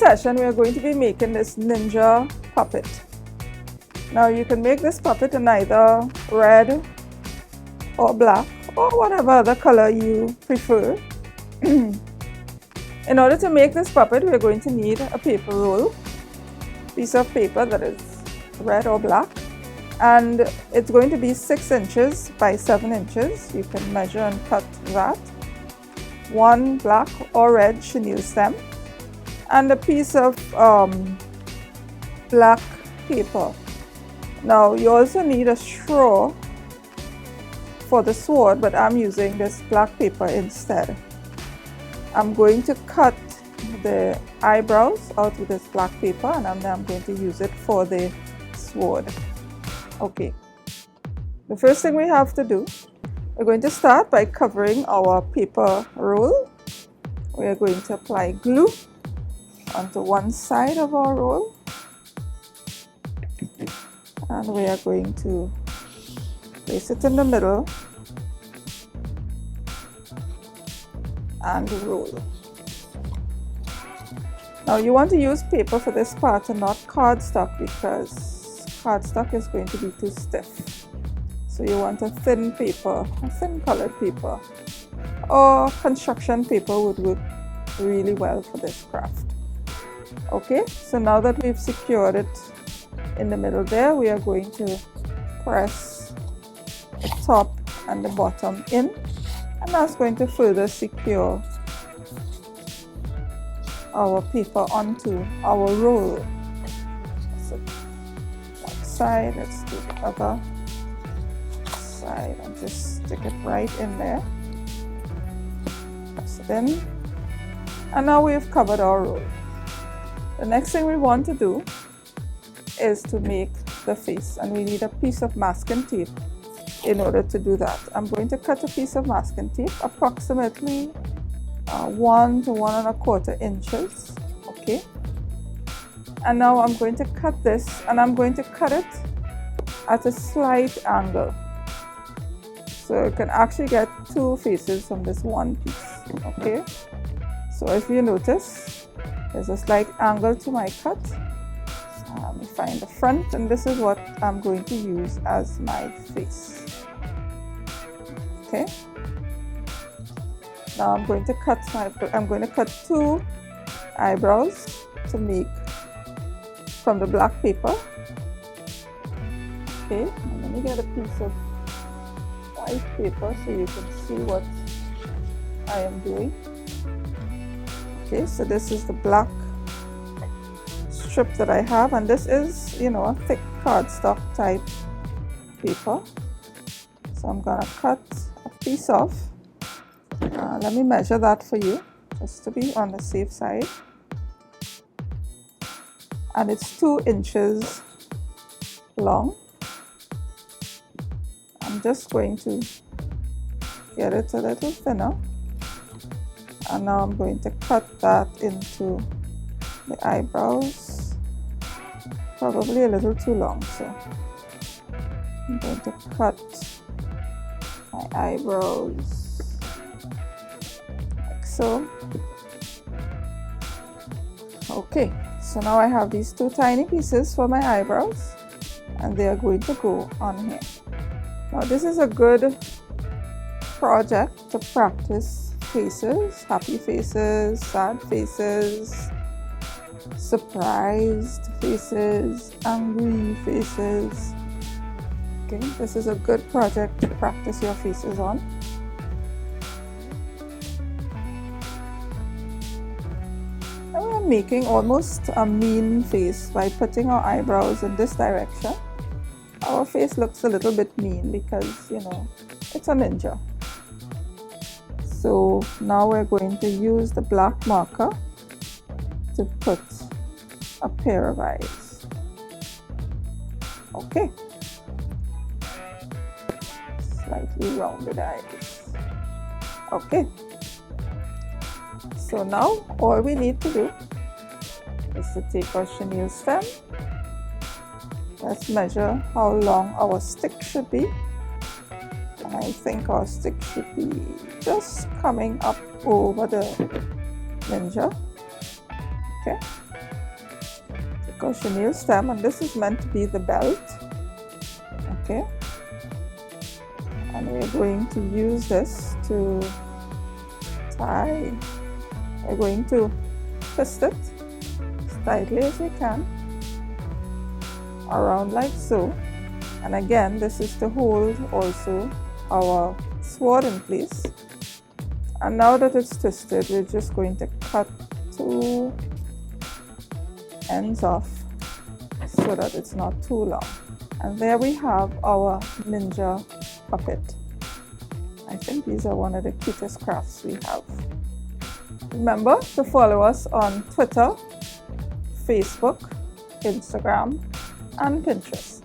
session, we are going to be making this ninja puppet. Now you can make this puppet in either red or black or whatever other color you prefer. In order to make this puppet, we are going to need a paper roll, piece of paper that is red or black, and it's going to be 6 inches by 7 inches. You can measure and cut that. 1 black or red chenille stem, and a piece of black paper. Now you also need a straw for the sword, but I'm using this black paper instead. I'm going to cut the eyebrows out with this black paper, and I'm going to use it for the sword. Okay, the first thing we have to do, we're going to start by covering our paper roll. We are going to apply glue onto one side of our roll, and we are going to place it in the middle and roll. Now you want to use paper for this part and not cardstock, because cardstock is going to be too stiff. So you want a thin paper, a thin colored paper, or construction paper would work really well for this craft. Okay, so now that we've secured it in the middle there, we are going to press the top and the bottom in, and that's going to further secure our paper onto our roll. So one side, let's do the other side and just stick it right in there. Press it in, and now we've covered our roll. The next thing we want to do is to make the face, and we need a piece of masking tape in order to do that. I'm going to cut a piece of masking tape approximately 1 to 1 1/4 inches. Okay, and now I'm going to cut this, and I'm going to cut it at a slight angle, so you can actually get 2 faces from this one piece. Okay, so if you notice, there's a slight angle to my cut. Let me find the front, and this is what I'm going to use as my face. Okay, now I'm going to cut 2 eyebrows to make from the black paper. Okay, and let me get a piece of white paper so you can see what I am doing. Okay, so this is the black strip that I have, and this is, you know, a thick cardstock type paper. So I'm gonna cut a piece off. Let me measure that for you, just to be on the safe side. And it's 2 inches long. I'm just going to get it a little thinner, and now I'm going to cut that into the eyebrows. Probably a little too long, so I'm going to cut my eyebrows like so. Okay, so now I have these 2 tiny pieces for my eyebrows, and they are going to go on here. Now this is a good project to practice faces, happy faces, sad faces, surprised faces, angry faces. Okay, this is a good project to practice your faces on. Now we are making almost a mean face by putting our eyebrows in this direction. Our face looks a little bit mean because, you know, it's a ninja. So now we're going to use the black marker to put a pair of eyes. Okay, slightly rounded eyes. Okay, so now all we need to do is to take our chenille stem. Let's measure how long our stick should be. And I think our stick should be just coming up over the ninja. Okay, our chenille stem, and this is meant to be the belt. Okay, and we're going to use this to tie. We're going to twist it as tightly as we can around like so. And again, this is to hold also our sword in place. And now that it's twisted, we're just going to cut 2 ends off so that it's not too long. And there we have our ninja puppet. I think these are one of the cutest crafts we have. Remember to follow us on Twitter, Facebook, Instagram, and Pinterest.